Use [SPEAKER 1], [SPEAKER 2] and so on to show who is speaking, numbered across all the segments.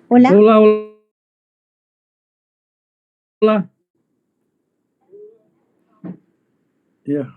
[SPEAKER 1] Hola.
[SPEAKER 2] Hola, hola. Ya.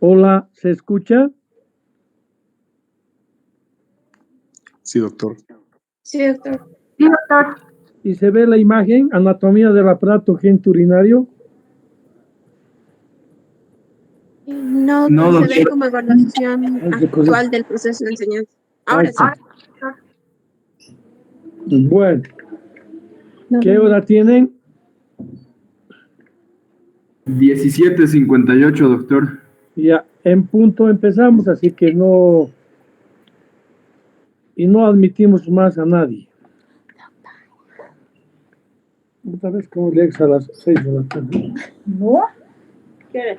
[SPEAKER 2] Hola, ¿se escucha?
[SPEAKER 1] Sí, doctor.
[SPEAKER 3] Sí, doctor. Sí, doctor.
[SPEAKER 2] ¿Y se ve la imagen, anatomía del aparato genitourinario?
[SPEAKER 3] No,
[SPEAKER 1] No,
[SPEAKER 3] se ve
[SPEAKER 1] doctor.
[SPEAKER 3] como evaluación
[SPEAKER 2] Es de cosas.
[SPEAKER 3] actual del proceso de enseñanza.
[SPEAKER 2] Ahí
[SPEAKER 3] Ahora
[SPEAKER 2] está.
[SPEAKER 3] sí.
[SPEAKER 2] Bueno,
[SPEAKER 3] No,
[SPEAKER 2] ¿qué
[SPEAKER 3] no.
[SPEAKER 2] hora tienen?
[SPEAKER 1] 17:58, doctor.
[SPEAKER 2] Ya, en punto empezamos, así que no admitimos más a nadie. Otra vez como llegas a las 6 de la tarde.
[SPEAKER 3] ¿No? ¿Qué eres?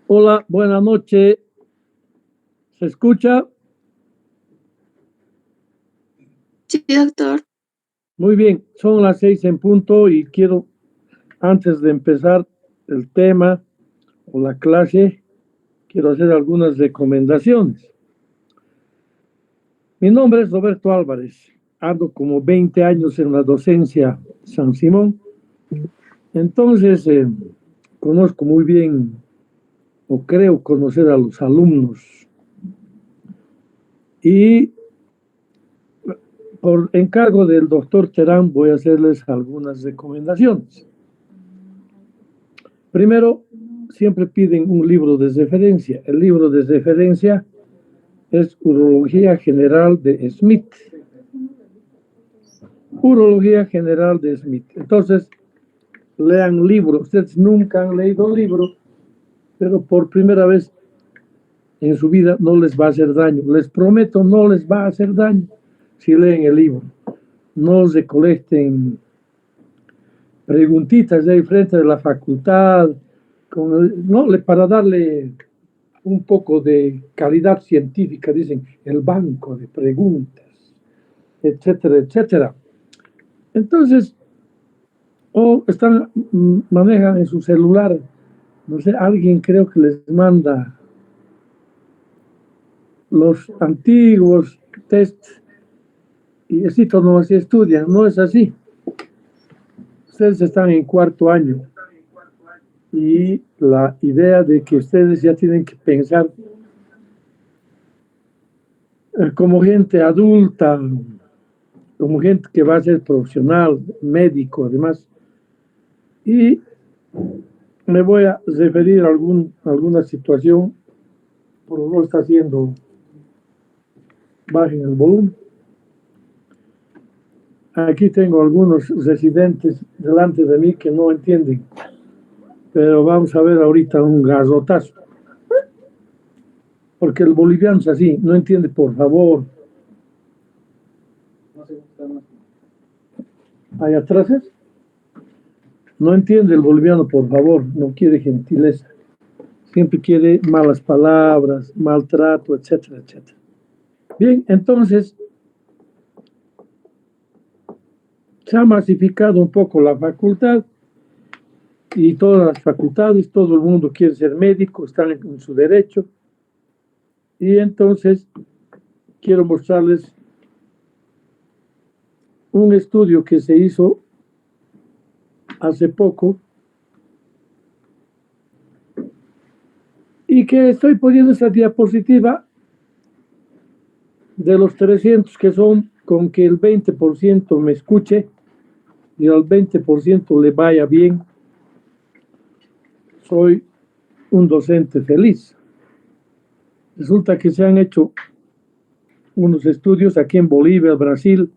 [SPEAKER 2] Hola, buenas noches. ¿Se escucha?
[SPEAKER 3] Sí, doctor.
[SPEAKER 2] Muy bien, son las 6 en punto y quiero, antes de empezar el tema o la clase, quiero hacer algunas recomendaciones. Mi nombre es Roberto Álvarez, ando como 20 años en la docencia San Simón, entonces conozco muy bien, o creo conocer a los alumnos, y por encargo del doctor Terán voy a hacerles algunas recomendaciones. Primero, siempre piden un libro de referencia. El libro de referencia es Urología General de Smith. Urología General de Smith. Entonces, lean libro. Ustedes nunca han leído libro, pero por primera vez en su vida no les va a hacer daño. Les prometo, no les va a hacer daño si leen el libro. No recolecten preguntitas de ahí frente de la facultad, no, para darle un poco de calidad científica, dicen, el banco de preguntas, etcétera, etcétera. Entonces, o manejan en su celular, no sé, alguien creo que les manda los antiguos tests y así todo así estudian, no es así. Ustedes están en cuarto año y la idea de que ustedes ya tienen que pensar como gente adulta, como gente que va a ser profesional, médico, además. Y me voy a referir a alguna situación, por lo menos está haciendo, bajen el volumen. Aquí tengo algunos residentes delante de mí que no entienden, pero vamos a ver ahorita un garrotazo. Porque el boliviano es así, no entiende, por favor. ¿Hay atrás? No entiende el boliviano, por favor, no quiere gentileza. Siempre quiere malas palabras, maltrato, etcétera, etcétera. Bien, entonces, se ha masificado un poco la facultad y todas las facultades, todo el mundo quiere ser médico, están en su derecho. Y entonces, quiero mostrarles un estudio que se hizo hace poco y que estoy poniendo esta diapositiva de los 300 que son con que el 20% me escuche y al 20% le vaya bien, soy un docente feliz. Resulta que se han hecho unos estudios aquí en Bolivia, Brasil,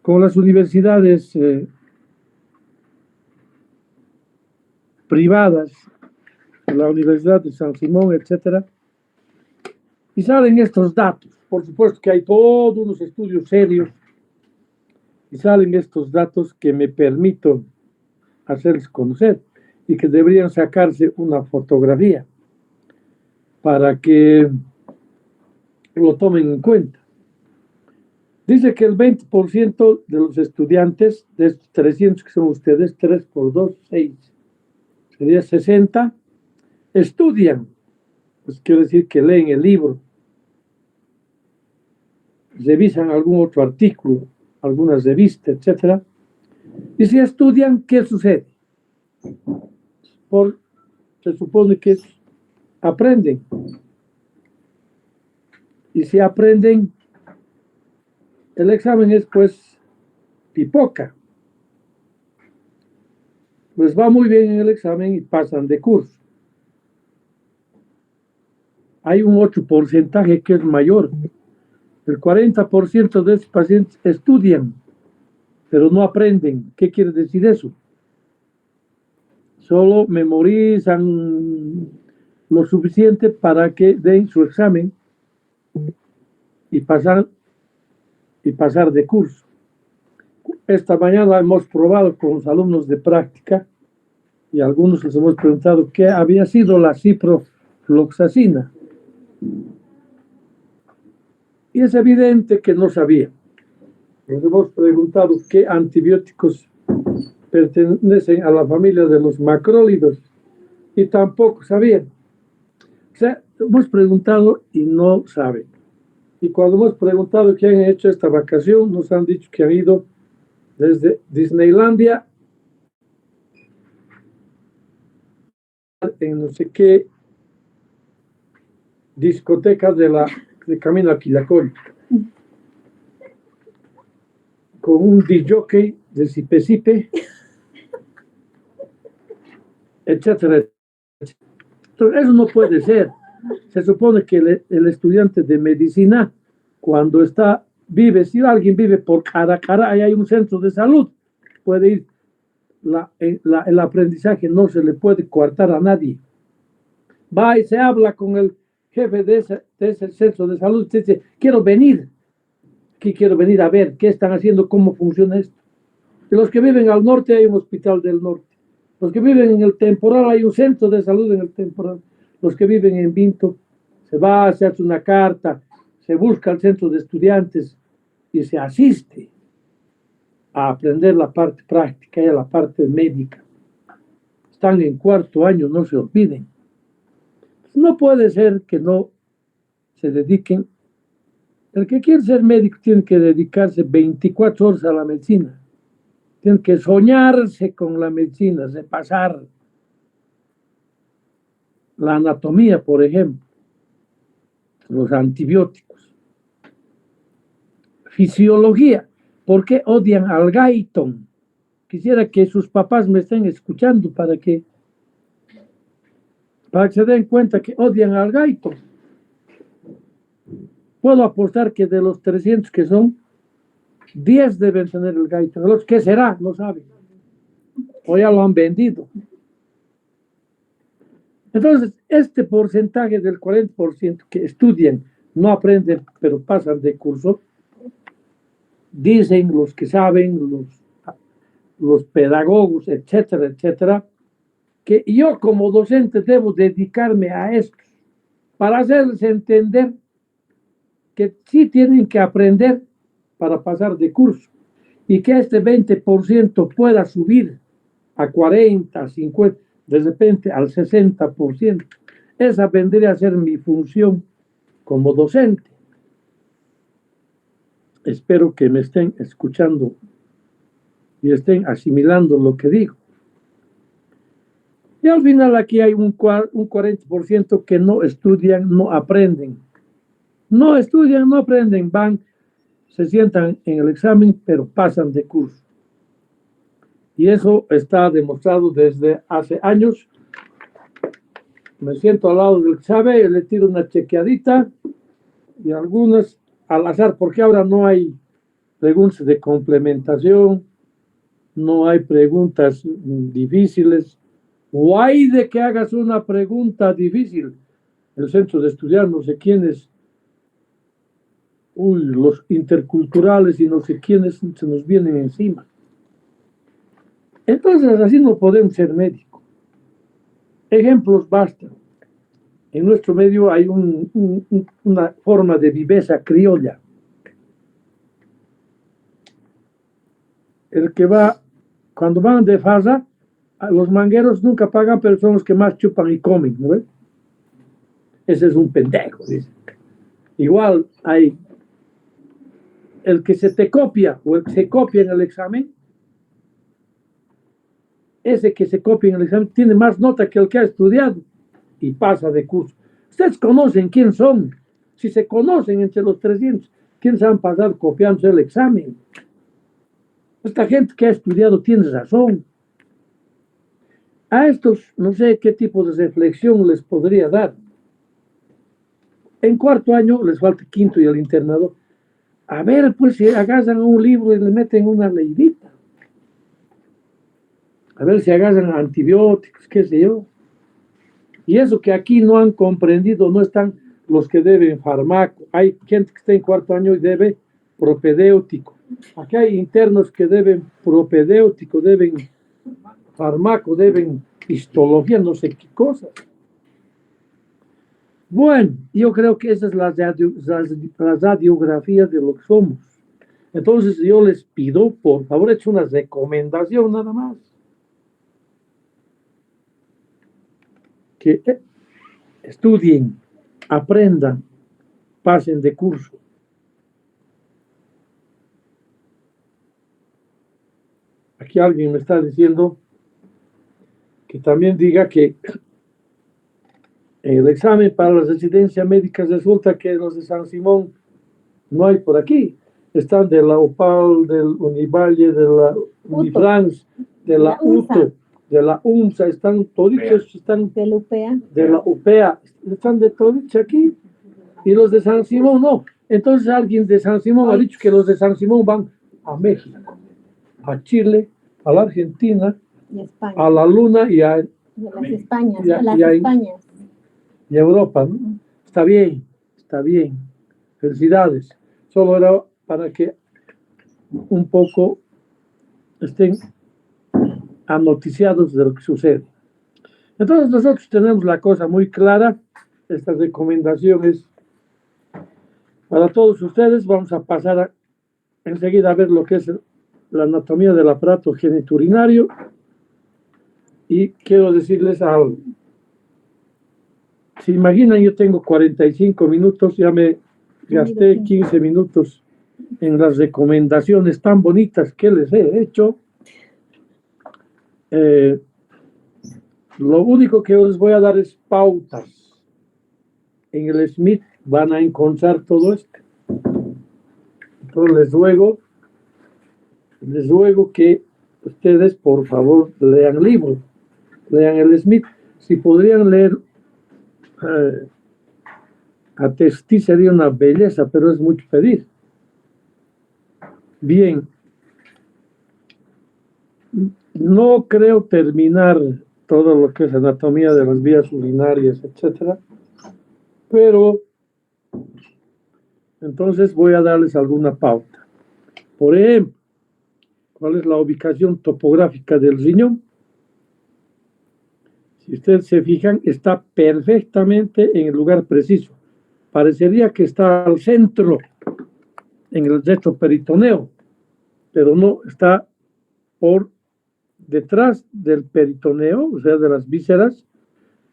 [SPEAKER 2] con las universidades privadas, la Universidad de San Simón, etcétera, y salen estos datos. Por supuesto que hay todos unos estudios serios y salen estos datos que me permito hacerles conocer y que deberían sacarse una fotografía para que lo tomen en cuenta. Dice que el 20% de los estudiantes, de estos 300 que son ustedes, 3 por 2, 6, sería 60, estudian. Pues quiere decir que leen el libro, revisan algún otro artículo, alguna revista, etc. Y si estudian, ¿qué sucede? Se supone que aprenden. Y si aprenden, el examen es pues pipoca. Les va muy bien en el examen y pasan de curso. Hay un 8% que es mayor. El 40% de estos pacientes estudian, pero no aprenden. ¿Qué quiere decir eso? Solo memorizan lo suficiente para que den su examen y pasar de curso. Esta mañana hemos probado con los alumnos de práctica y a algunos les hemos preguntado qué había sido la ciprofloxacina. Y es evidente que no sabían. Les hemos preguntado qué antibióticos pertenecen a la familia de los macrólidos y tampoco sabían. O sea, hemos preguntado y no saben. Y cuando hemos preguntado qué han hecho esta vacación, nos han dicho que han ido desde Disneylandia en no sé qué discoteca de Camino a Quilacol, con un DJ de Sipe, etcétera. Entonces, eso no puede ser. Se supone que el estudiante de medicina, cuando vive, si alguien vive por Caracara y hay un centro de salud, puede ir. El aprendizaje no se le puede coartar a nadie. Va y se habla con el jefe de ese centro de salud, dice, quiero venir a ver qué están haciendo, cómo funciona esto. Y los que viven al norte hay un hospital del norte. Los que viven en el temporal hay un centro de salud en el temporal. Los que viven en Vinto, se hace una carta, se busca el centro de estudiantes y se asiste a aprender la parte práctica y a la parte médica. Están en 4º año, no se olviden. No puede ser que no se dediquen. El que quiere ser médico tiene que dedicarse 24 horas a la medicina. Tiene que soñarse con la medicina, repasar la anatomía, por ejemplo, los antibióticos, fisiología. ¿Por qué odian al Guyton? Quisiera que sus papás me estén escuchando para que se den cuenta que odian al Guyton. Puedo apostar que de los 300 que son, 10 deben tener el Guyton. ¿Los qué será? No saben. O ya lo han vendido. Entonces, este porcentaje del 40% que estudian, no aprenden, pero pasan de curso, dicen los que saben, los pedagogos, etcétera, etcétera, que yo como docente debo dedicarme a esto para hacerles entender que sí tienen que aprender para pasar de curso y que este 20% pueda subir a 40, 50, de repente al 60%. Esa vendría a ser mi función como docente. Espero que me estén escuchando y estén asimilando lo que digo. Y al final aquí hay un 40% que no estudian, no aprenden. No estudian, no aprenden, se sientan en el examen, pero pasan de curso. Y eso está demostrado desde hace años. Me siento al lado del que sabe, le tiro una chequeadita y algunas al azar, porque ahora no hay preguntas de complementación, no hay preguntas difíciles. O hay de que hagas una pregunta difícil. El centro de estudiar no sé quiénes, los interculturales y no sé quiénes se nos vienen encima. Entonces así no podemos ser médicos. Ejemplos bastan. En nuestro medio hay una forma de viveza criolla. El que va, cuando van de farra, los mangueros nunca pagan, pero son los que más chupan y comen, ¿no ves? Ese es un pendejo, dice. Igual hay el que se te copia o el que se copia en el examen. Ese que se copia en el examen tiene más nota que el que ha estudiado y pasa de curso. Ustedes conocen quién son. Si se conocen entre los 300, ¿quién se van a pasar copiando el examen? Esta gente que ha estudiado tiene razón. A estos no sé qué tipo de reflexión les podría dar. En cuarto año les falta quinto y el internado. A ver, pues si agarran un libro y le meten una leidita. A ver si agarran antibióticos, qué sé yo. Y eso que aquí no han comprendido, no están los que deben fármaco. Hay gente que está en cuarto año y debe propedéutico. Aquí hay internos que deben propedéutico, deben fármaco, deben histología, no sé qué cosas. Bueno, yo creo que esa es la radiografía de lo que somos. Entonces yo les pido, por favor, he hecho una recomendación nada más. Que estudien, aprendan, pasen de curso. Aquí alguien me está diciendo que también diga que en el examen para la residencia médica resulta que los de San Simón no hay por aquí. Están de la UPAL, del Univalle, de la Unifrance, de la UTO, de la UMSA, están toditos, están
[SPEAKER 3] De la UPEA.
[SPEAKER 2] de la UPEA, están de toditos aquí. Y los de San Simón no. Entonces alguien de San Simón ha dicho que los de San Simón van a México, a Chile, a la Argentina,
[SPEAKER 3] Y España.
[SPEAKER 2] a la Luna y a
[SPEAKER 3] De las Españas.
[SPEAKER 2] Y a-
[SPEAKER 3] las
[SPEAKER 2] y a-
[SPEAKER 3] Españas.
[SPEAKER 2] y a Europa, ¿no? Está bien, está bien. Felicidades. Solo era para que un poco estén anoticiados de lo que sucede. Entonces nosotros tenemos la cosa muy clara. Esta recomendación es para todos ustedes. Vamos a pasar enseguida a ver lo que es la anatomía del aparato genitourinario. Y quiero decirles algo. Si imaginan, yo tengo 45 minutos, ya me gasté 15 minutos en las recomendaciones tan bonitas que les he hecho. Lo único que les voy a dar es pautas. En el Smith van a encontrar todo esto. Entonces les ruego que ustedes, por favor, lean libros, lean el Smith. Si podrían leer a Testí sería una belleza, pero es mucho pedir. Bien, no creo terminar todo lo que es anatomía de las vías urinarias, etcétera, pero entonces voy a darles alguna pauta. Por ejemplo, ¿cuál es la ubicación topográfica del riñón? Si ustedes se fijan, está perfectamente en el lugar preciso. Parecería que está al centro, en el retroperitoneo, pero no, está por detrás del peritoneo, o sea, de las vísceras,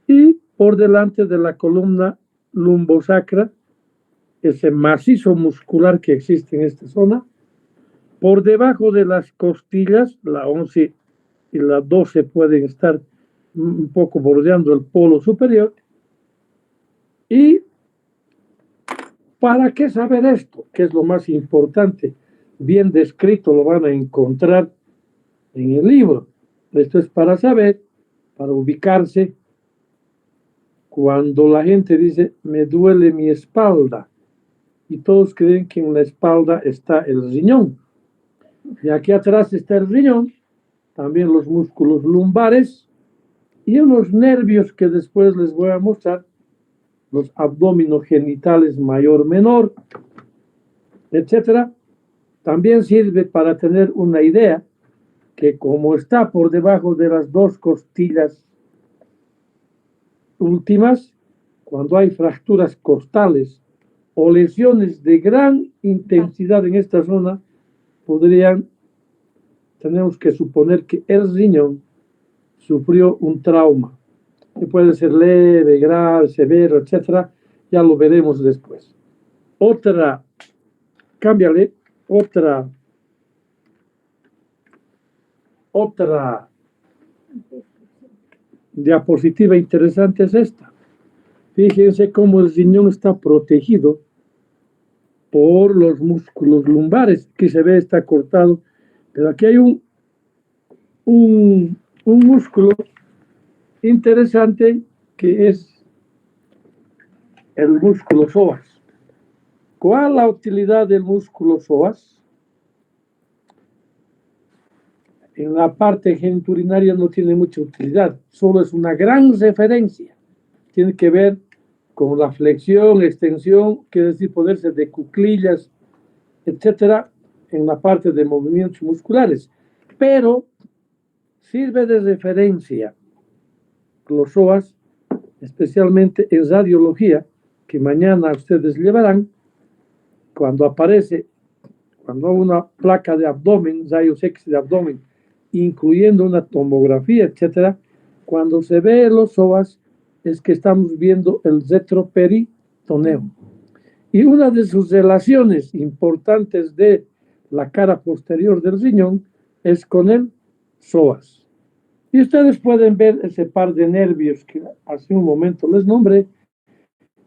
[SPEAKER 2] y por delante de la columna lumbosacra, ese macizo muscular que existe en esta zona, por debajo de las costillas, la 11 y la 12 pueden estar un poco bordeando el polo superior. ¿Y para qué saber esto? Que es lo más importante. Bien descrito lo van a encontrar en el libro. Esto es para saber, para ubicarse, cuando la gente dice, me duele mi espalda, y todos creen que en la espalda está el riñón. Y aquí atrás está el riñón, también los músculos lumbares y unos nervios que después les voy a mostrar, los abdominogenitales mayor, menor, etcétera. También sirve para tener una idea que como está por debajo de las dos costillas últimas, cuando hay fracturas costales o lesiones de gran intensidad en esta zona, tenemos que suponer que el riñón sufrió un trauma, que puede ser leve, grave, severo, etcétera. Ya lo veremos después. Cámbiale, otra diapositiva interesante es esta. Fíjense cómo el riñón está protegido por los músculos lumbares. Aquí se ve, está cortado, pero aquí hay un músculo interesante que es el músculo psoas. ¿Cuál es la utilidad del músculo psoas? En la parte genitourinaria no tiene mucha utilidad, solo es una gran referencia. Tiene que ver con la flexión, extensión, quiere decir ponerse de cuclillas, etcétera, en la parte de movimientos musculares. Pero sirve de referencia los psoas, especialmente en radiología, que mañana ustedes llevarán, cuando hay una placa de abdomen, rayos X de abdomen, incluyendo una tomografía, etcétera, cuando se ve los psoas es que estamos viendo el retroperitoneo. Y una de sus relaciones importantes de la cara posterior del riñón es con el psoas. Y ustedes pueden ver ese par de nervios que hace un momento les nombré,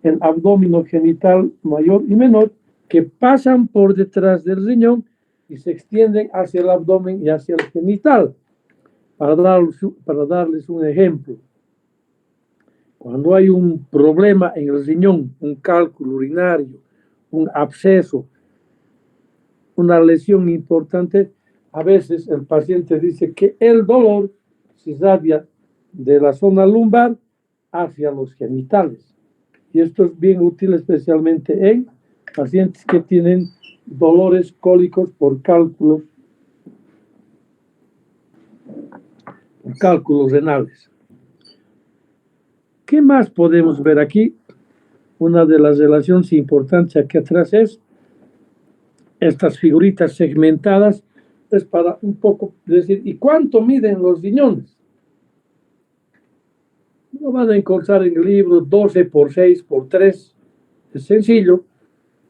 [SPEAKER 2] el abdominogenital mayor y menor, que pasan por detrás del riñón y se extienden hacia el abdomen y hacia el genital. Para darles un ejemplo, cuando hay un problema en el riñón, un cálculo urinario, un absceso, una lesión importante, a veces el paciente dice que el dolor se irradia de la zona lumbar hacia los genitales. Y esto es bien útil especialmente en pacientes que tienen dolores cólicos por cálculos renales. ¿Qué más podemos ver aquí? Una de las relaciones importantes aquí atrás es estas figuritas segmentadas, es para un poco decir, ¿y cuánto miden los riñones? No van a encontrar en el libro 12 por 6 por 3, es sencillo.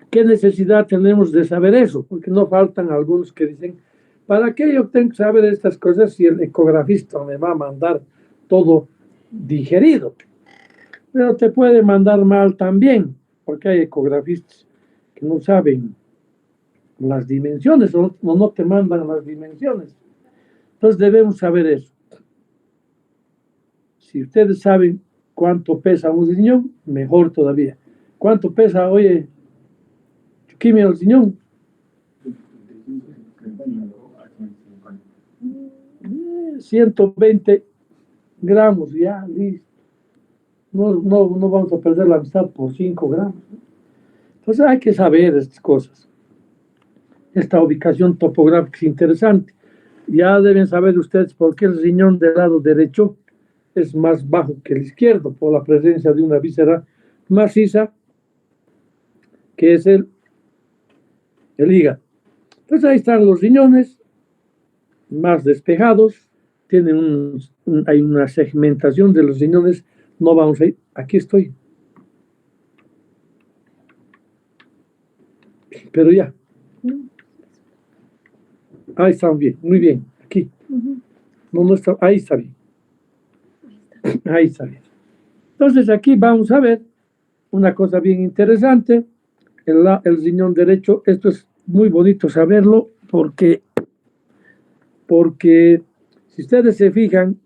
[SPEAKER 2] ¿Qué necesidad tenemos de saber eso? Porque no faltan algunos que dicen, ¿para qué yo tengo que saber estas cosas si el ecografista me va a mandar todo digerido? Pero te puede mandar mal también, porque hay ecografistas que no saben las dimensiones o no te mandan las dimensiones. Entonces debemos saber eso. Si ustedes saben cuánto pesa un riñón, mejor todavía. ¿Cuánto pesa, oye, quimio el riñón? 120 gramos, ya, listo. No vamos a perder la amistad por 5 gramos. Entonces hay que saber estas cosas. Esta ubicación topográfica es interesante. Ya deben saber ustedes por qué el riñón del lado derecho es más bajo que el izquierdo, por la presencia de una víscera maciza, que es el hígado. Entonces ahí están los riñones más despejados, hay una segmentación de los riñones, no vamos a ir, aquí estoy. Pero ya. Ahí están bien, muy bien, aquí. No está, ahí está bien. Ahí está bien. Entonces aquí vamos a ver una cosa bien interesante, el riñón derecho. Esto es muy bonito saberlo porque porque si ustedes se fijan,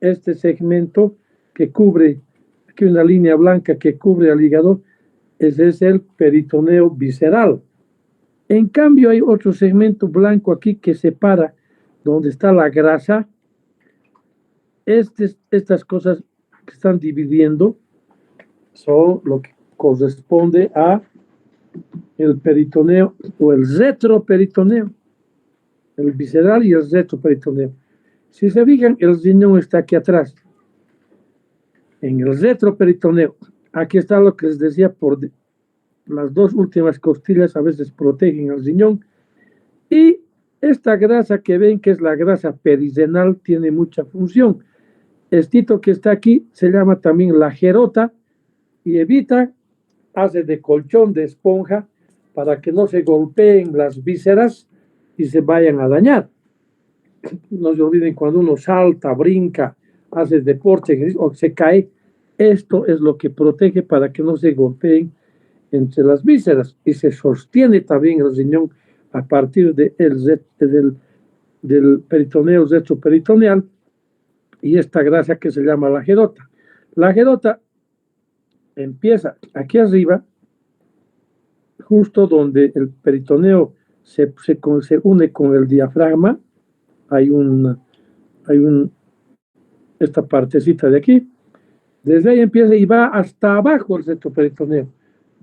[SPEAKER 2] este segmento que cubre, aquí una línea blanca que cubre al hígado, ese es el peritoneo visceral. En cambio, hay otro segmento blanco aquí que separa donde está la grasa. Estas cosas que están dividiendo son lo que corresponde a el peritoneo o el retroperitoneo, el visceral y el retroperitoneo. Si se fijan, el riñón está aquí atrás, en el retroperitoneo. Aquí está lo que les decía, por las dos últimas costillas a veces protegen el riñón. Y esta grasa que ven, que es la grasa perirenal, tiene mucha función. Esto que está aquí se llama también la gerota y evita, hace de colchón, de esponja, para que no se golpeen las vísceras y se vayan a dañar. No se olviden, cuando uno salta, brinca, hace deporte o se cae, esto es lo que protege para que no se golpeen entre las vísceras, y se sostiene también el riñón a partir del peritoneo retroperitoneal y esta grasa que se llama la gerota. La gerota empieza aquí arriba, justo donde el peritoneo se une con el diafragma. Hay esta partecita de aquí. Desde ahí empieza y va hasta abajo el retroperitoneo.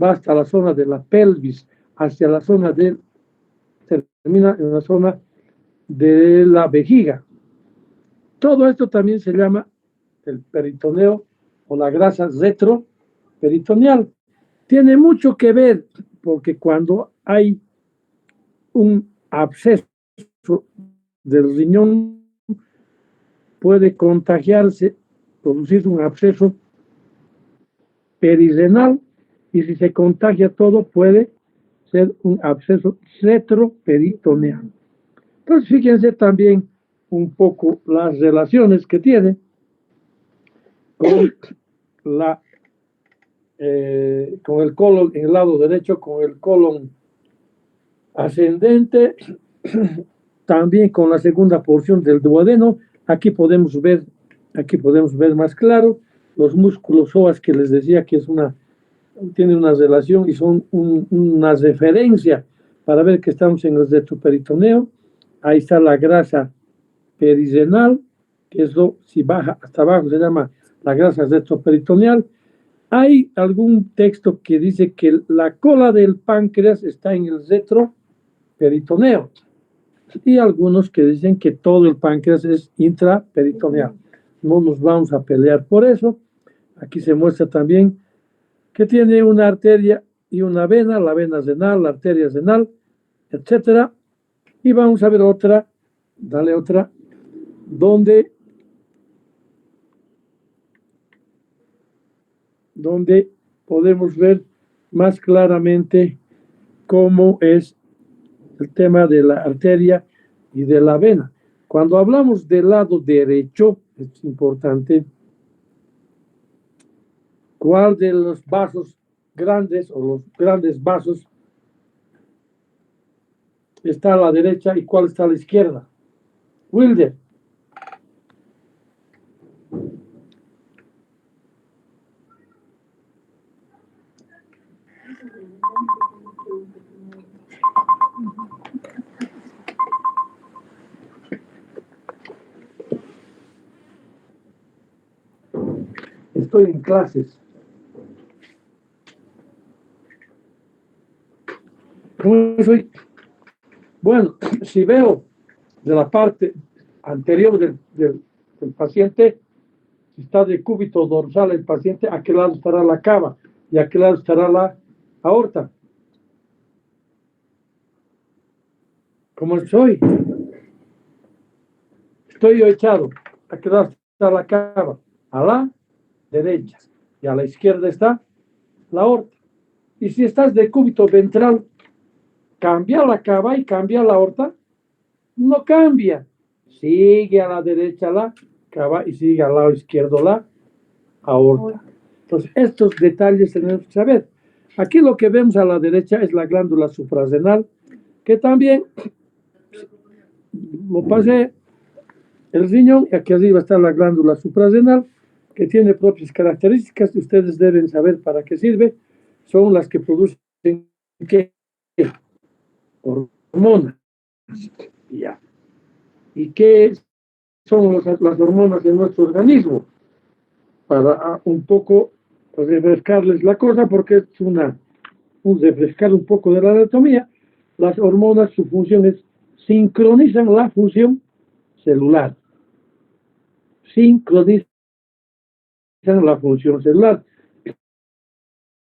[SPEAKER 2] Va hasta la zona de la pelvis, hacia la zona termina en la zona de la vejiga. Todo esto también se llama el peritoneo o la grasa retroperitoneal. Tiene mucho que ver, porque cuando hay un absceso del riñón, puede contagiarse, producir un absceso perirenal, y si se contagia todo, puede ser un absceso retroperitoneal. Entonces, fíjense también un poco las relaciones que tiene con con el colon en el lado derecho, con el colon ascendente, también con la segunda porción del duodeno. Aquí podemos ver más claro los músculos psoas que les decía que tiene una relación y son una referencia para ver que estamos en el retroperitoneo. Ahí está la grasa perirenal, que eso, si baja hasta abajo, se llama la grasa retroperitoneal. Hay algún texto que dice que la cola del páncreas está en el retroperitoneo, y algunos que dicen que todo el páncreas es intraperitoneal. No nos vamos a pelear por eso. Aquí se muestra también que tiene una arteria y una vena, la vena renal, la arteria renal, etcétera. Y vamos a ver otra, dale otra, donde podemos ver más claramente cómo es el tema de la arteria y de la vena. Cuando hablamos del lado derecho, es importante cuál de los vasos grandes o los grandes vasos está a la derecha y cuál está a la izquierda. Wilder. Estoy en clases. ¿Cómo soy? Bueno, si veo de la parte anterior del paciente, si está de cúbito dorsal el paciente, a qué lado estará la cava y a qué lado estará la aorta. ¿Cómo soy? Estoy yo echado. ¿A qué lado está la cava? A la derecha. Y a la izquierda está la aorta. Y si estás de cúbito ventral, ¿cambia la cava y cambia la aorta? No cambia. Sigue a la derecha la cava y sigue al lado izquierdo la aorta. Entonces, estos detalles tenemos que saber. Aquí lo que vemos a la derecha es la glándula suprarrenal, que también lo pasé, el riñón, y aquí arriba está la glándula suprarrenal, que tiene propias características que ustedes deben saber para qué sirve. Son las que producen ¿qué? Hormonas. Ya. ¿Y qué son las hormonas de nuestro organismo? Para un poco refrescarles la cosa, porque es un refrescar un poco de la anatomía. Las hormonas, su función es sincronizan la función celular. Sincronizan la función celular.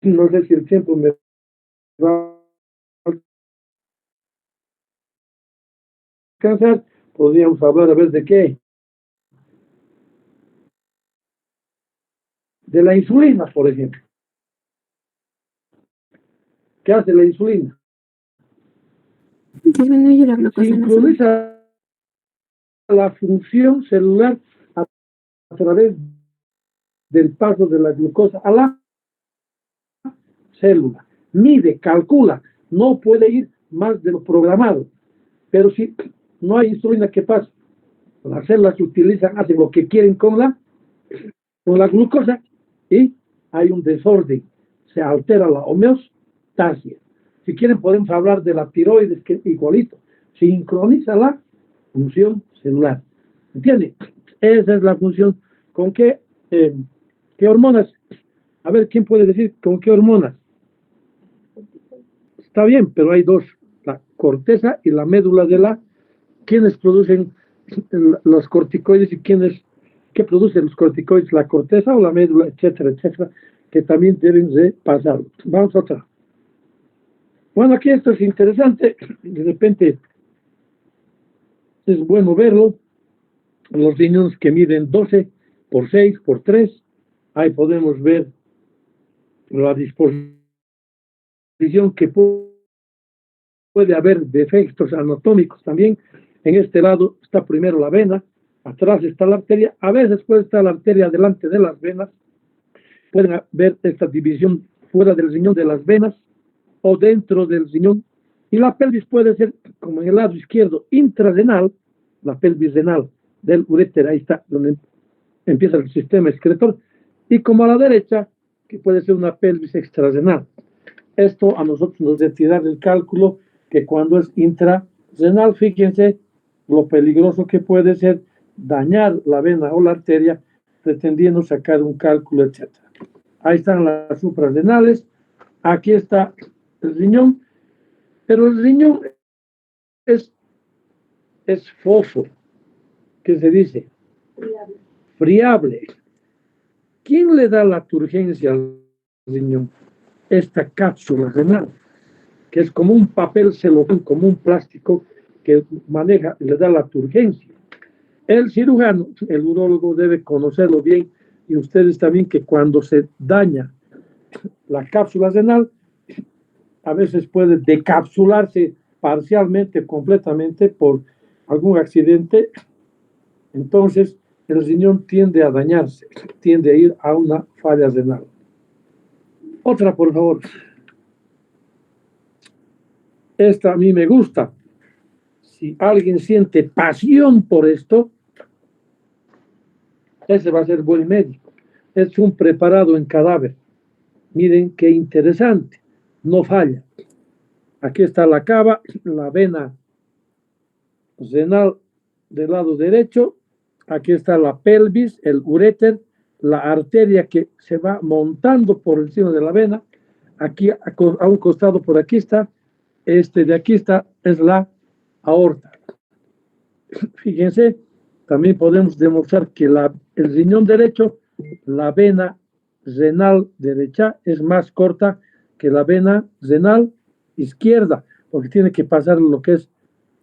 [SPEAKER 2] No sé si el tiempo me va a alcanzar. Podríamos hablar a ver de qué. De la insulina, por ejemplo. ¿Qué hace la insulina?
[SPEAKER 3] Disminuye la glucosa en la sangre.
[SPEAKER 2] Sincroniza la función celular a través del paso de la glucosa a la célula. Mide, calcula, no puede ir más de lo programado. Pero si no hay insulina, ¿qué pasa? Las células utilizan, hacen lo que quieren con la glucosa y hay un desorden. Se altera la homeostasia. Si quieren podemos hablar de la tiroides, que es igualito. Sincroniza la función celular. ¿Entiende? Esa es la función. ¿Con qué hormonas? A ver, ¿quién puede decir con qué hormonas? Está bien, pero hay dos, la corteza y la médula de la... ¿Quiénes producen los corticoides y qué producen los corticoides? ¿La corteza o la médula, etcétera, etcétera? Que también deben de pasar. Vamos a otra. Bueno, aquí esto es interesante. De repente es bueno verlo. Los riñones que miden 12 por 6 por 3. Ahí podemos ver la disposición que puede haber defectos anatómicos también. En este lado está primero la vena, atrás está la arteria, a veces puede estar la arteria delante de las venas. Pueden ver esta división fuera del riñón de las venas o dentro del riñón. Y la pelvis puede ser, como en el lado izquierdo, intrarenal, la pelvis renal del uréter, ahí está, donde empieza el sistema excretor, y como a la derecha, que puede ser una pelvis extrarrenal. Esto a nosotros nos debe tirar el cálculo que cuando es intrarrenal, fíjense lo peligroso que puede ser dañar la vena o la arteria pretendiendo sacar un cálculo, etc. Ahí están las suprarrenales, aquí está el riñón, pero el riñón es fofo, ¿qué se dice? Friable. ¿Quién le da la turgencia al riñón? Esta cápsula renal, que es como un papel celofán, como un plástico que maneja, le da la turgencia. El cirujano, el urólogo debe conocerlo bien, y ustedes también, que cuando se daña la cápsula renal, a veces puede decapsularse parcialmente, completamente por algún accidente. Entonces el riñón tiende a dañarse, tiende a ir a una falla renal. Otra, por favor. Esta a mí me gusta. Si alguien siente pasión por esto, ese va a ser buen médico. Es un preparado en cadáver. Miren qué interesante. No falla. Aquí está la cava, la vena renal del lado derecho. Aquí está la pelvis, el uréter, la arteria que se va montando por encima de la vena. Aquí a un costado por aquí está. De aquí está, es la aorta. Fíjense, también podemos demostrar que el riñón derecho, la vena renal derecha es más corta que la vena renal izquierda, porque tiene que pasar lo que es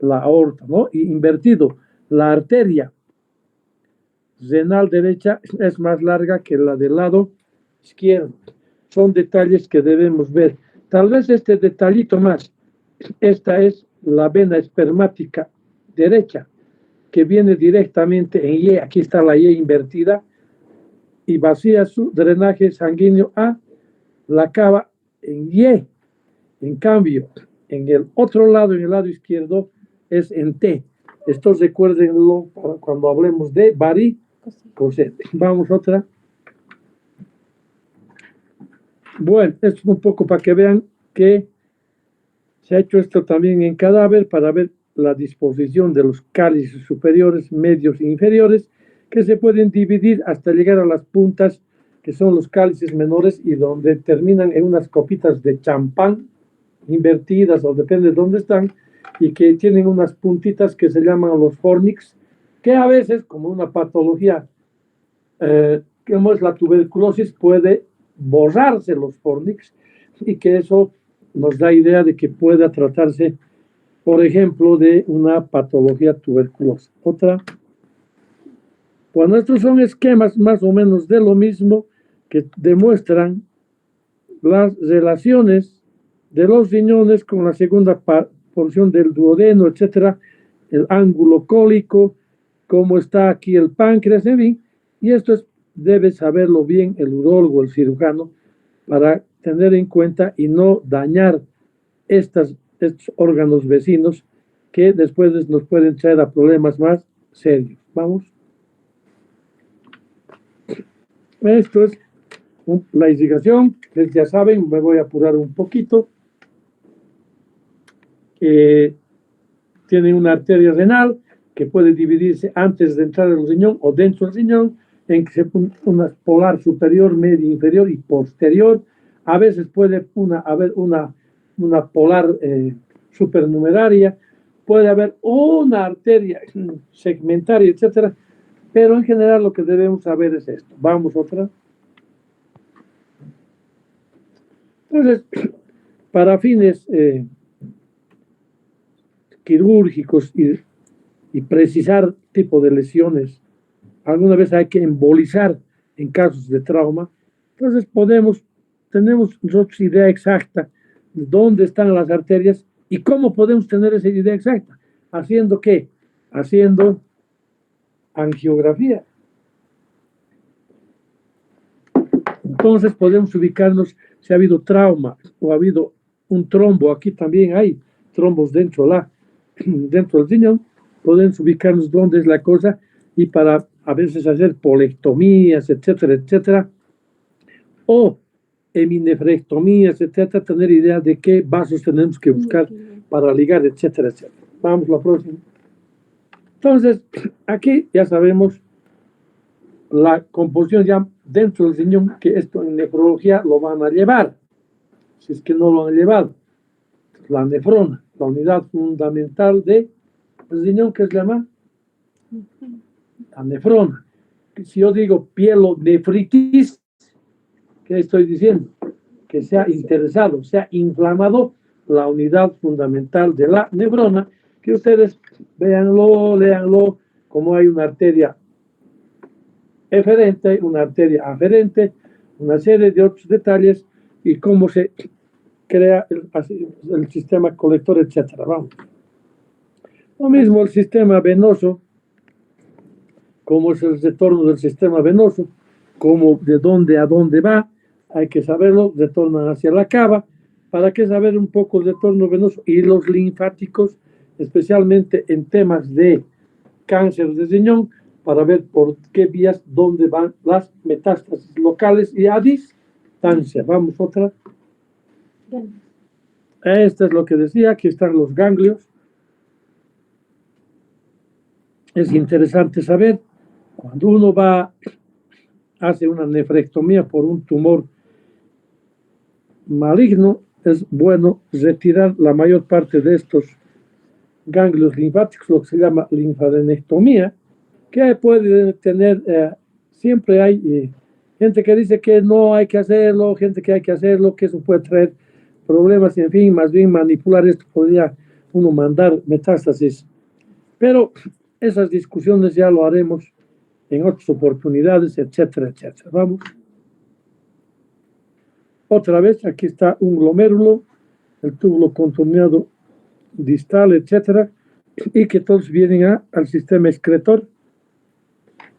[SPEAKER 2] la aorta, ¿no? Y invertido, la arteria renal derecha es más larga que la del lado izquierdo. Son detalles que debemos ver. Tal vez este detallito más. Esta es la vena espermática derecha, que viene directamente en Y. Aquí está la Y invertida y vacía su drenaje sanguíneo a la cava en Y. En cambio, en el otro lado, en el lado izquierdo, es en T. Esto recuérdenlo para cuando hablemos de varicocele. Vamos otra. Bueno, esto es un poco para que vean que se ha hecho esto también en cadáver para ver la disposición de los cálices superiores, medios e inferiores, que se pueden dividir hasta llegar a las puntas, que son los cálices menores y donde terminan en unas copitas de champán invertidas o depende de dónde están, y que tienen unas puntitas que se llaman los fornix, que a veces, como una patología, como es la tuberculosis, puede borrarse los fornix y que eso nos da idea de que pueda tratarse, por ejemplo, de una patología tuberculosa. Otra. Bueno, estos son esquemas más o menos de lo mismo que demuestran las relaciones de los riñones con la segunda porción del duodeno, etcétera, el ángulo cólico, cómo está aquí el páncreas, en fin, y esto debe saberlo bien el urólogo, el cirujano, para tener en cuenta y no dañar estos órganos vecinos que después nos pueden traer a problemas más serios. Vamos. Esto es la irrigación, ustedes ya saben, me voy a apurar un poquito. Tiene una arteria renal que puede dividirse antes de entrar al riñón o dentro del riñón, en que se pone una polar superior, media, inferior y posterior. A veces puede haber una polar supernumeraria, puede haber una arteria segmentaria, etcétera, pero en general lo que debemos saber es esto. Vamos otra. Entonces, para fines quirúrgicos y precisar tipo de lesiones, alguna vez hay que embolizar en casos de trauma. Entonces tenemos nosotros idea exacta de dónde están las arterias y cómo podemos tener esa idea exacta. ¿Haciendo qué? Haciendo angiografía. Entonces podemos ubicarnos si ha habido trauma o ha habido un trombo. Aquí también hay trombos dentro del riñón. Podemos ubicarnos dónde es la cosa y para a veces hacer polectomías, etcétera, etcétera, o heminefrectomías, etcétera, tener idea de qué vasos tenemos que buscar para ligar, etcétera, etcétera. Vamos a la próxima. Entonces, aquí ya sabemos la composición ya dentro del riñón, que esto en nefrología lo van a llevar, si es que no lo han llevado. La nefrona, la unidad fundamental del riñón, que se llama la nefrona. Si yo digo pielonefritis, ¿qué estoy diciendo? Que se ha interesado, se ha inflamado la unidad fundamental de la nefrona, que ustedes véanlo, léanlo, como hay una arteria eferente, una arteria aferente, una serie de otros detalles y cómo se crea el sistema colector, etcétera. Vamos. Lo mismo el sistema venoso, cómo es el retorno del sistema venoso, cómo de dónde a dónde va, hay que saberlo, retornan hacia la cava. ¿Para qué saber un poco el retorno venoso? Y los linfáticos, especialmente en temas de cáncer de riñón, para ver por qué vías, dónde van las metástasis locales y a distancia. Vamos otra. Esto es lo que decía, aquí están los ganglios. Es interesante saber, cuando uno hace una nefrectomía por un tumor maligno, es bueno retirar la mayor parte de estos ganglios linfáticos, lo que se llama linfadenectomía, que puede tener, siempre hay gente que dice que no hay que hacerlo, gente que hay que hacerlo, que eso puede traer problemas, y en fin, más bien manipular esto, podría uno mandar metástasis. Pero esas discusiones ya lo haremos en otras oportunidades, etcétera, etcétera. Vamos. Otra vez, aquí está un glomérulo, el túbulo contorneado distal, etcétera, y que todos vienen al sistema excretor.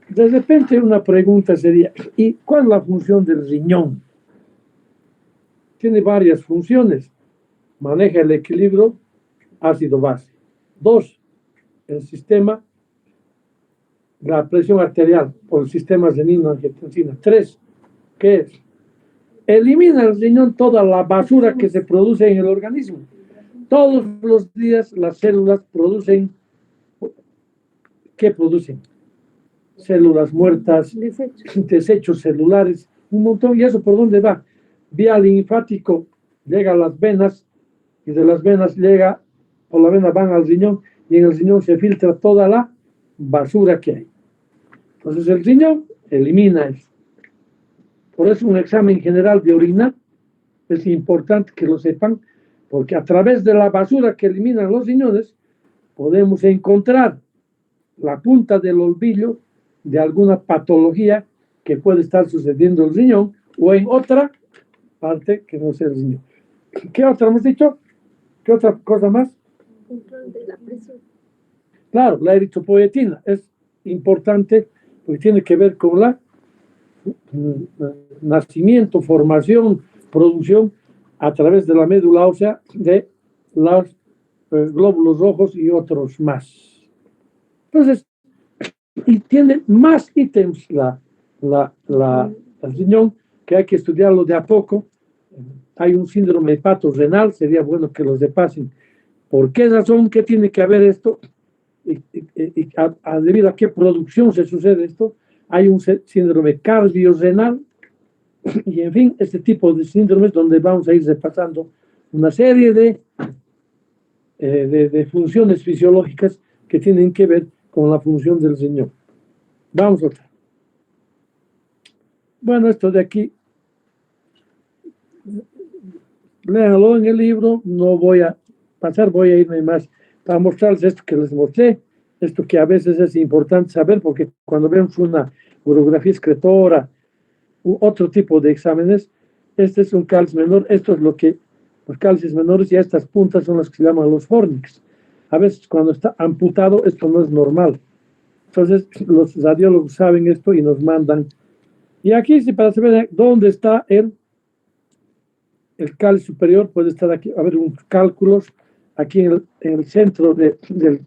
[SPEAKER 2] De repente una pregunta sería, ¿y cuál es la función del riñón? Tiene varias funciones. Maneja el equilibrio ácido-base. 2, el sistema, la presión arterial por el sistema renina-angiotensina. 3, ¿qué es? Elimina el riñón toda la basura que se produce en el organismo. Todos los días las células producen, ¿qué producen? Células muertas, desechos celulares, un montón. ¿Y eso por dónde va? Vía linfático llega a las venas, y de las venas llega, por la vena van al riñón, y en el riñón se filtra toda la basura que hay. Entonces el riñón elimina eso. Por eso un examen general de orina es importante que lo sepan, porque a través de la basura que eliminan los riñones podemos encontrar la punta del olvillo de alguna patología que puede estar sucediendo en el riñón o en otra parte que no sea el riñón. ¿Qué otra hemos dicho? ¿Qué otra cosa más?
[SPEAKER 3] Control de la presión.
[SPEAKER 2] Claro, la eritropoyetina es importante porque tiene que ver con la nacimiento, formación, producción a través de la médula ósea de los glóbulos rojos y otros más. Entonces, y tiene más ítems el riñón que hay que estudiarlo de a poco. Hay un síndrome hepatorrenal, sería bueno que los repasen. ¿Por qué razón? ¿Qué tiene que haber esto? Debido a qué producción se sucede esto. Hay un síndrome cardiorrenal y en fin, este tipo de síndromes donde vamos a ir repasando una serie de funciones fisiológicas que tienen que ver con la función del riñón. Vamos a otra. Bueno, esto de aquí, léanlo en el libro, no voy a pasar, voy a irme más para mostrarles esto que les mostré, esto que a veces es importante saber, porque cuando vemos una urografía excretora u otro tipo de exámenes, este es un cáliz menor, esto es lo que los cálices menores y estas puntas son las que se llaman los fornix. A veces cuando está amputado esto no es normal. Entonces los radiólogos saben esto y nos mandan. Y aquí, si para saber dónde está el cáliz superior, puede estar aquí, a ver, unos cálculos, aquí en el centro del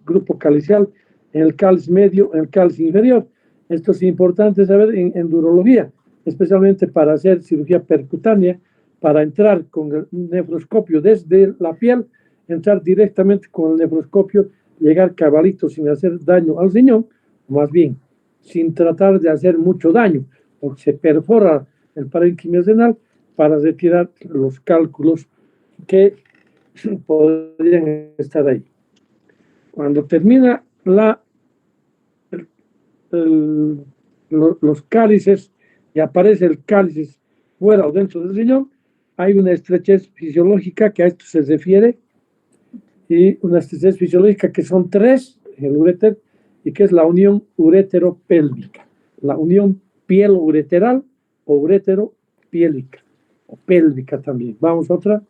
[SPEAKER 2] grupo calicial, en el cáliz medio, en el cáliz inferior. Esto es importante saber en urología, especialmente para hacer cirugía percutánea, para entrar con el nefroscopio desde la piel, entrar directamente con el nefroscopio, llegar cabalito sin hacer daño al riñón, más bien, sin tratar de hacer mucho daño, porque se perfora el parénquima renal para retirar los cálculos que podrían estar ahí. Cuando termina los cálices y aparece el cáliz fuera o dentro del riñón, hay una estrechez fisiológica que a esto se refiere, y una estrechez fisiológica que son 3 en el uréter, y que es la unión urétero-pélvica, la unión pielo-ureteral o urétero-piélica, o pélvica también. Vamos a otra.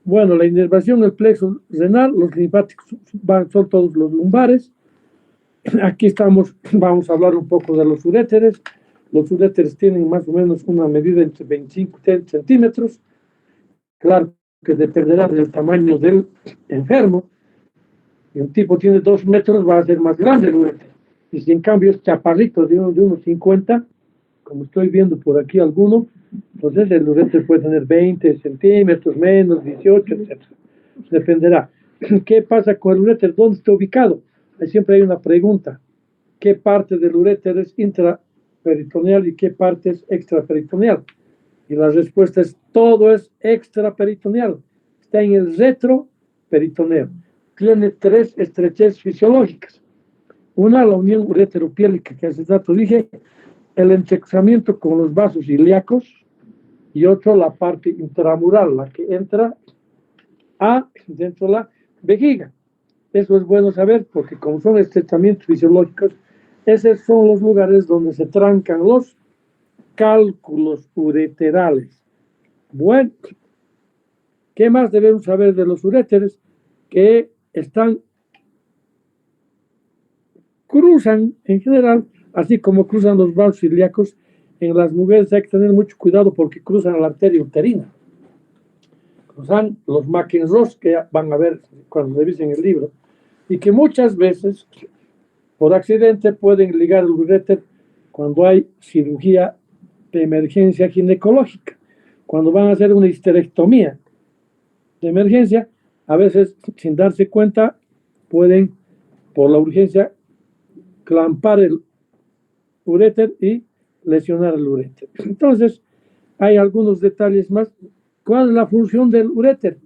[SPEAKER 2] Bueno, la inervación del plexo renal, los linfáticos son todos los lumbares. Aquí estamos, vamos a hablar un poco de los uréteres. Los uréteres tienen más o menos una medida entre 25 y 30 centímetros. Claro que dependerá del tamaño del enfermo. Si un tipo tiene 2 metros, va a ser más grande el uréter. Y si en cambio es chaparrito de unos 50, como estoy viendo por aquí alguno, entonces el uréter puede tener 20 centímetros, menos, 18, etc. Dependerá. ¿Qué pasa con el uréter? ¿Dónde está ubicado? Ahí siempre hay una pregunta. ¿Qué parte del uréter es intraperitoneal y qué parte es extraperitoneal? Y la respuesta es: todo es extraperitoneal. Está en el retroperitoneo. Tiene 3 estrecheces fisiológicas. Una, la unión urétero-piélica, que hace rato dije, el enchexamiento con los vasos ilíacos, y otro, la parte intramural, la que entra dentro de la vejiga. Eso es bueno saber, porque como son estrechamientos fisiológicos, esos son los lugares donde se trancan los cálculos ureterales. Bueno, ¿qué más debemos saber de los uréteres? Que cruzan en general, así como cruzan los vasos ilíacos. En las mujeres hay que tener mucho cuidado porque cruzan la arteria uterina. Cruzan los McEnroe, que van a ver cuando revisen el libro. y que muchas veces por accidente pueden ligar el uréter cuando hay cirugía de emergencia ginecológica, cuando van a hacer una histerectomía de emergencia, a veces sin darse cuenta pueden por la urgencia clampar el uréter y lesionar el uréter. Entonces hay algunos detalles más. ¿Cuál es la función del uréter?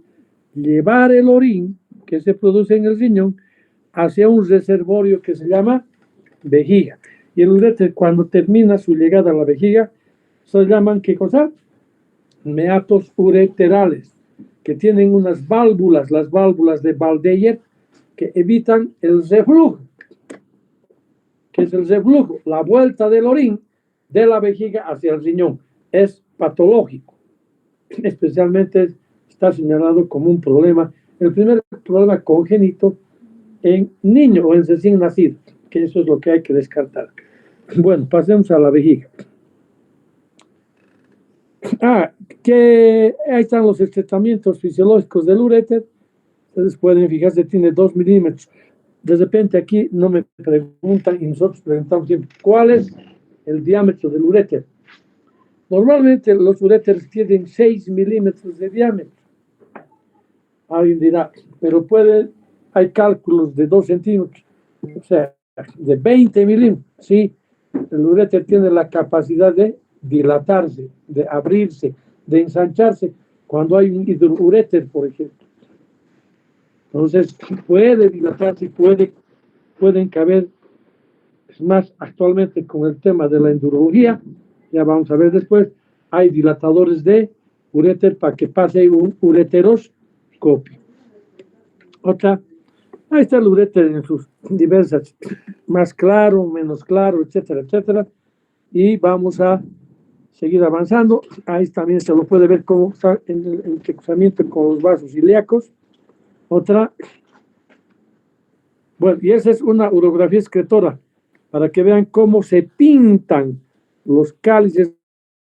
[SPEAKER 2] Llevar el orín que se produce en el riñón hacia un reservorio que se llama vejiga. Y el uréter, cuando termina su llegada a la vejiga, se llaman, ¿qué cosa? Meatos ureterales, que tienen unas válvulas, las válvulas de Valdeyer, que evitan el reflujo. ¿Qué es el reflujo? La vuelta del orín de la vejiga hacia el riñón. Es patológico. Especialmente está señalado como un problema, el primer problema congénito en niños o en recién nacidos, que eso es lo que hay que descartar. Bueno, pasemos a la vejiga. Que ahí están los estretamientos fisiológicos del uréter. Ustedes pueden fijarse, tiene 2 milímetros. De repente aquí no me preguntan y nosotros preguntamos siempre, ¿cuál es el diámetro del uréter? Normalmente los uréteres tienen 6 milímetros de diámetro. Alguien dirá, pero hay cálculos de 2 centímetros, o sea, de 20 milímetros. Sí, el uréter tiene la capacidad de dilatarse, de abrirse, de ensancharse cuando hay un hidrouréter, por ejemplo. Entonces, puede dilatarse, pueden caber. Es más, actualmente con el tema de la endurología, ya vamos a ver después, hay dilatadores de uréter para que pase un ureteroscopio. Otra, ahí está el uréter en sus diversas, más claro, menos claro, etcétera, etcétera. Y vamos a seguir avanzando. Ahí también se lo puede ver cómo está en el enquistamiento con los vasos ilíacos. Otra, bueno, y esa es una urografía excretora, para que vean cómo se pintan los cálices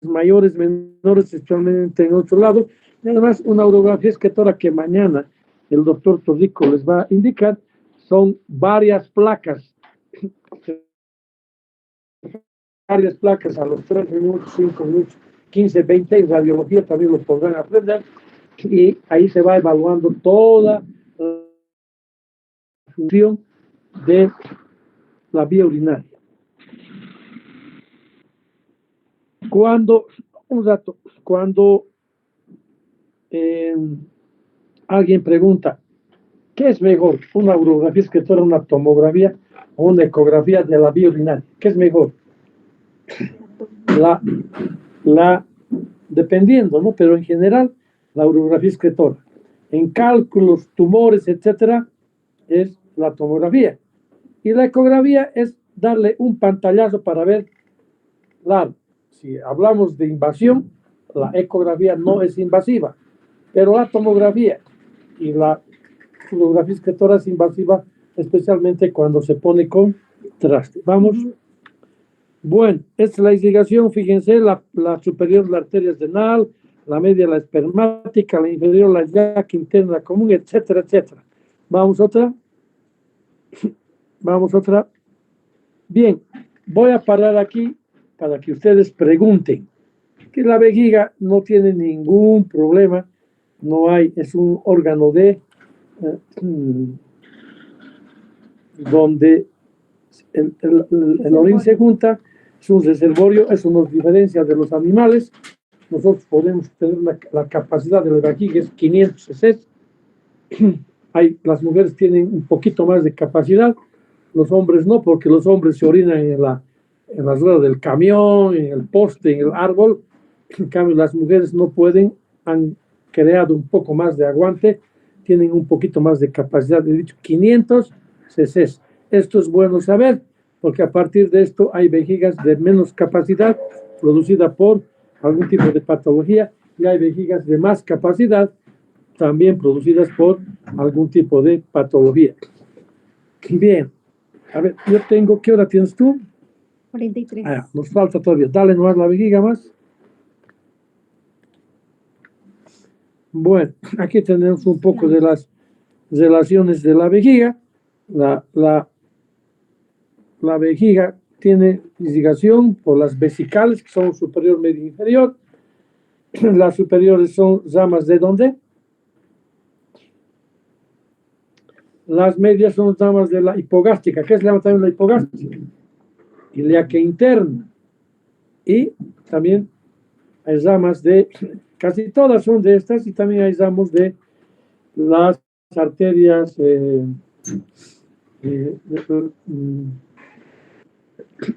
[SPEAKER 2] mayores, menores, especialmente en otro lado. Y además, una urografía excretora que mañana el doctor Torrico les va a indicar, son varias placas a los 3 minutos, 5 minutos, 15, 20, en radiología también lo podrán aprender, y ahí se va evaluando toda la función de la vía urinaria. Cuando alguien pregunta, ¿qué es mejor? ¿Una urografía excretora, una tomografía o una ecografía de la vía urinaria? ¿Qué es mejor? Dependiendo, ¿no? Pero en general, la urografía excretora. En cálculos, tumores, etcétera, es la tomografía. Y la ecografía es darle un pantallazo para ver, claro, si hablamos de invasión, la ecografía no es invasiva, pero la tomografía y la urografía excretora es invasiva, especialmente cuando se pone con traste. Vamos. Bueno, esta es la irrigación, fíjense, la superior la arteria renal, la media la espermática, la inferior la yaca interna común, etcétera, etcétera. Vamos otra. Bien, voy a parar aquí para que ustedes pregunten. Que la vejiga no tiene ningún problema, es un órgano donde el orín se junta, es un reservorio, eso nos diferencia de los animales. Nosotros podemos tener la capacidad de la vejiga es 500 cc. Las mujeres tienen un poquito más de capacidad, los hombres no, porque los hombres se orinan en las ruedas del camión, en el poste, en el árbol. En cambio, las mujeres no pueden, han creado un poco más de aguante, tienen un poquito más de capacidad, he dicho 500 cc. Esto es bueno saber, porque a partir de esto hay vejigas de menos capacidad producida por algún tipo de patología, y hay vejigas de más capacidad también producidas por algún tipo de patología. Bien, a ver, ¿qué hora tienes tú?
[SPEAKER 3] 43.
[SPEAKER 2] Nos falta todavía, dale nomás la vejiga más. Bueno, aquí tenemos un poco de las relaciones de la vejiga. La, la, la vejiga tiene irrigación por las vesicales, que son superior, medio e inferior. Las superiores son ramas de ¿dónde? Las medias son ramas de la hipogástrica. ¿Qué es también la hipogástrica? Ilíaca interna. Y también hay ramas de, casi todas son de estas, y también hay ramas de las arterias,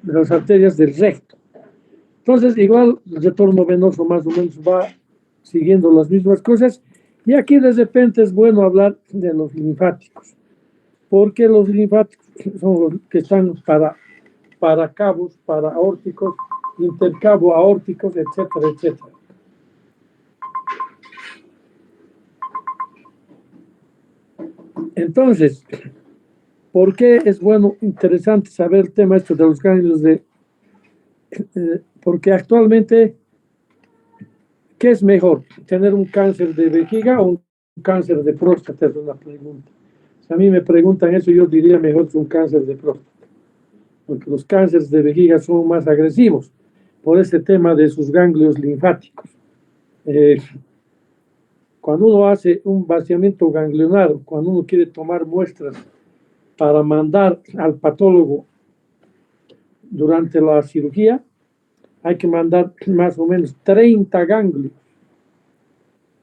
[SPEAKER 2] las arterias del recto. Entonces, igual el retorno venoso más o menos va siguiendo las mismas cosas. Y aquí de repente es bueno hablar de los linfáticos, porque los linfáticos son los que están para cabos, para aórticos, intercabo aórticos, etcétera, etcétera. Entonces, ¿por qué es bueno, interesante saber el tema este de los ganglios de porque actualmente, ¿qué es mejor? ¿Tener un cáncer de vejiga o un cáncer de próstata? Es una pregunta. Si a mí me preguntan eso, yo diría mejor que un cáncer de próstata, porque los cánceres de vejiga son más agresivos por este tema de sus ganglios linfáticos. Cuando uno hace un vaciamiento ganglionar, cuando uno quiere tomar muestras para mandar al patólogo durante la cirugía, hay que mandar más o menos 30 ganglios.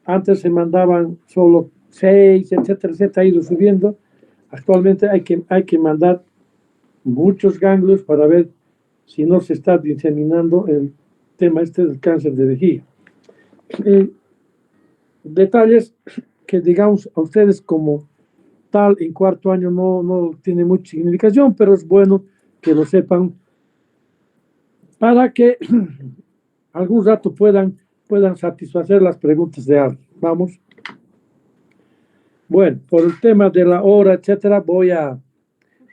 [SPEAKER 2] Antes se mandaban solo 6, etcétera, etcétera, ha ido subiendo. Actualmente hay que mandar muchos ganglios para ver si no se está diseminando el tema este del cáncer de vejiga. Detalles que digamos a ustedes como tal en cuarto año no tiene mucha significación, pero es bueno que lo sepan para que algún rato puedan satisfacer las preguntas de alguien. Vamos. Bueno, por el tema de la hora, etcétera, voy a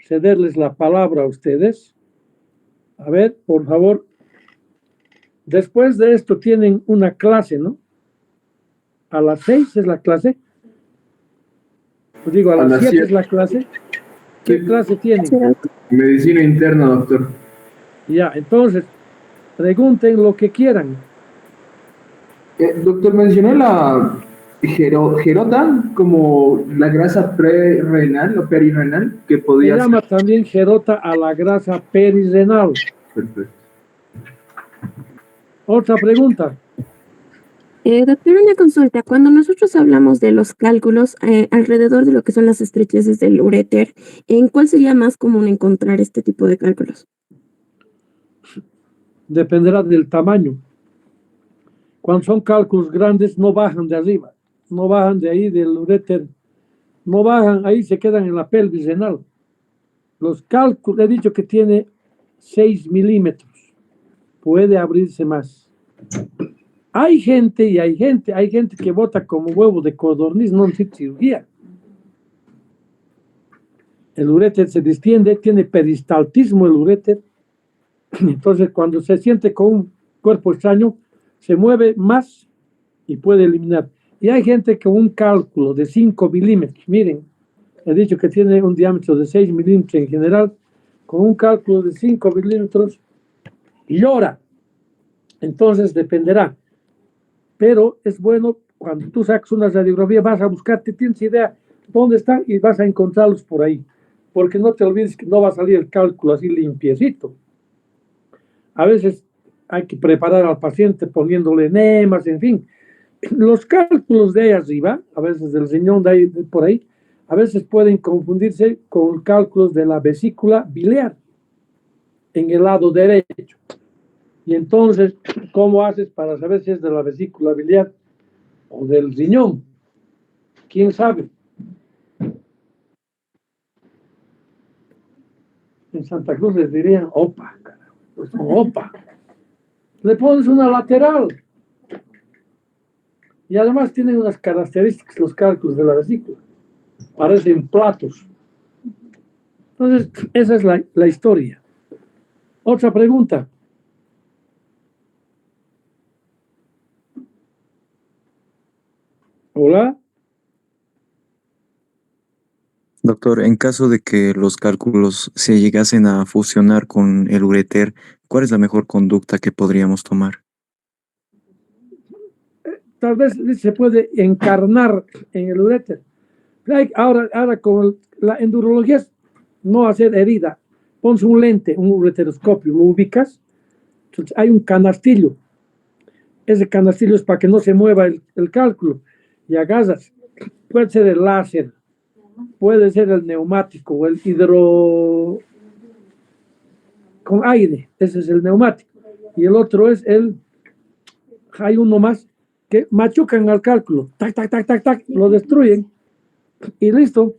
[SPEAKER 2] cederles la palabra a ustedes. A ver, por favor. Después de esto tienen una clase, ¿no? A las 6 es la clase. Os digo, a las 7 es la clase. ¿Qué clase tienen?
[SPEAKER 1] Medicina interna, doctor.
[SPEAKER 2] Ya, entonces, pregunten lo que quieran.
[SPEAKER 1] Doctor, mencionó la gerota como la grasa prerenal o perirenal que
[SPEAKER 2] Se
[SPEAKER 1] podía
[SPEAKER 2] llama
[SPEAKER 1] ser.
[SPEAKER 2] también gerota a la grasa perirenal.
[SPEAKER 1] Perfecto.
[SPEAKER 2] Otra pregunta.
[SPEAKER 4] Doctor, una consulta. Cuando nosotros hablamos de los cálculos alrededor de lo que son las estrecheces del uréter, ¿en cuál sería más común encontrar este tipo de cálculos?
[SPEAKER 2] Dependerá del tamaño. Cuando son cálculos grandes, no bajan de arriba, no bajan de ahí del uréter, no bajan, ahí se quedan en la pelvis renal. Los cálculos, he dicho que tiene 6 milímetros, puede abrirse más. Hay gente que bota como huevo de codorniz, no necesita cirugía. El uréter se distiende, tiene peristaltismo el uréter. Entonces, cuando se siente con un cuerpo extraño, se mueve más y puede eliminar. Y hay gente con un cálculo de 5 milímetros, miren, he dicho que tiene un diámetro de 6 milímetros en general, con un cálculo de 5 milímetros, llora. Entonces dependerá. Pero es bueno, cuando tú sacas una radiografía, vas a buscarte, tienes idea dónde están y vas a encontrarlos por ahí. Porque no te olvides que no va a salir el cálculo así limpiecito. A veces hay que preparar al paciente poniéndole enemas, en fin. Los cálculos de ahí arriba, a veces del riñón de ahí, por ahí, a veces pueden confundirse con cálculos de la vesícula biliar en el lado derecho. Y entonces, ¿cómo haces para saber si es de la vesícula biliar o del riñón? ¿Quién sabe? En Santa Cruz les dirían opa, pues opa. Le pones una lateral. Y además tienen unas características los cálculos de la vesícula. Parecen platos. Entonces, esa es la historia. Otra pregunta. Hola.
[SPEAKER 5] Doctor, en caso de que los cálculos se llegasen a fusionar con el ureter, ¿cuál es la mejor conducta que podríamos tomar?
[SPEAKER 2] Tal vez se puede encarnar en el uréter. Ahora con la endurología es no hacer herida. Pones un lente, un ureteroscopio, lo ubicas. Entonces hay un canastillo. Ese canastillo es para que no se mueva el cálculo. Y agarras. Puede ser el láser, puede ser el neumático o el hidro con aire. Ese es el neumático. Y el otro es hay uno más que machucan al cálculo. Tac, tac, tac, tac, tac. Lo destruyen. Y listo.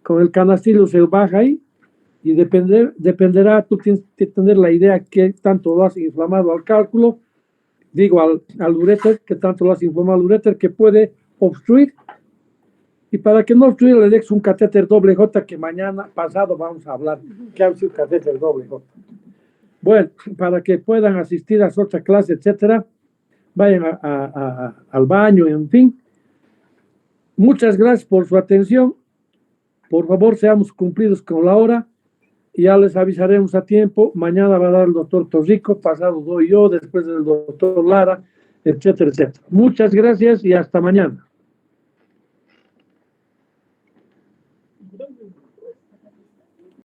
[SPEAKER 2] Con el canastillo se baja ahí. Y dependerá, tú tienes que tener la idea que tanto lo has inflamado al cálculo, digo al uréter, que tanto lo has inflamado al uréter, que puede obstruir. Y para que no obstruya, le dejes un catéter doble J, que mañana pasado vamos a hablar que es un catéter doble J. Bueno, para que puedan asistir a su otra clase, etcétera, vayan al baño, en fin. Muchas gracias por su atención. Por favor, seamos cumplidos con la hora. Ya les avisaremos a tiempo. Mañana va a dar el doctor Torrico, pasado doy yo, después del doctor Lara, etcétera, etcétera. Muchas gracias y hasta mañana.